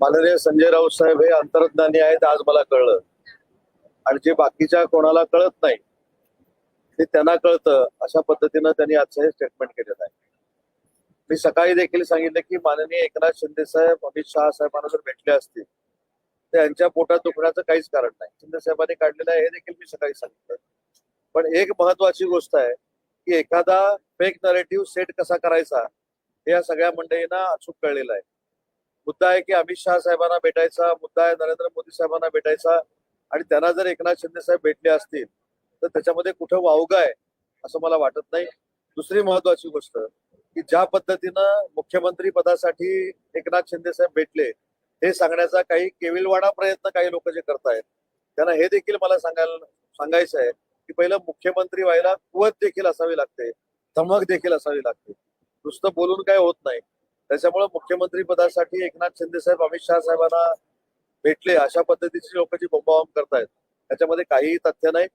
माननीय संजय राऊत साहेब हे अंतर्ज्ञानी आहेत आज मला कळलं, आणि जे बाकीच्या कोणाला कळत नाही ते त्यांना कळतं अशा पद्धतीनं त्यांनी आजचं हे स्टेटमेंट केलेलं आहे. मी सकाळी देखील सांगितलं की माननीय एकनाथ शिंदे साहेब अमित शहा साहेबांना जर भेटले असतील तर यांच्या पोटात दुखण्याचं काहीच कारण नाही. शिंदे साहेबांनी काढलेलं आहे हे देखील मी सकाळी सांगितलं. पण एक महत्वाची गोष्ट आहे की एखादा फेक नरेटिव्ह सेट कसा करायचा हे या सगळ्या मंडळींना अचूक कळलेलं आहे. मुद्दा आहे की अमित शहा साहेबांना भेटायचा, मुद्दा आहे नरेंद्र मोदी साहेबांना भेटायचा, आणि त्यांना जर एकनाथ शिंदे साहेब भेटले असतील तर त्याच्यामध्ये कुठं वावगं आहे असं मला वाटत नाही. दुसरी महत्वाची गोष्ट की ज्या पद्धतीनं मुख्यमंत्री पदासाठी एकनाथ शिंदे साहेब भेटले हे सांगण्याचा काही केविलवाणा प्रयत्न काही लोक जे करतायत त्यांना हे देखील मला सांगायचं आहे की पहिलं मुख्यमंत्री व्हायला कुवत देखील असावी लागते, धमक देखील असावी लागते. नुसतं बोलून काय होत नाही. त्याच्यामुळे मुख्यमंत्री पदासाठी एकनाथ शिंदे साहेब अमित शहा साहेबांना भेटले अशा पद्धतीची लोक जी बोंबाबोंब करतायत त्याच्यामध्ये काहीही तथ्य नाही.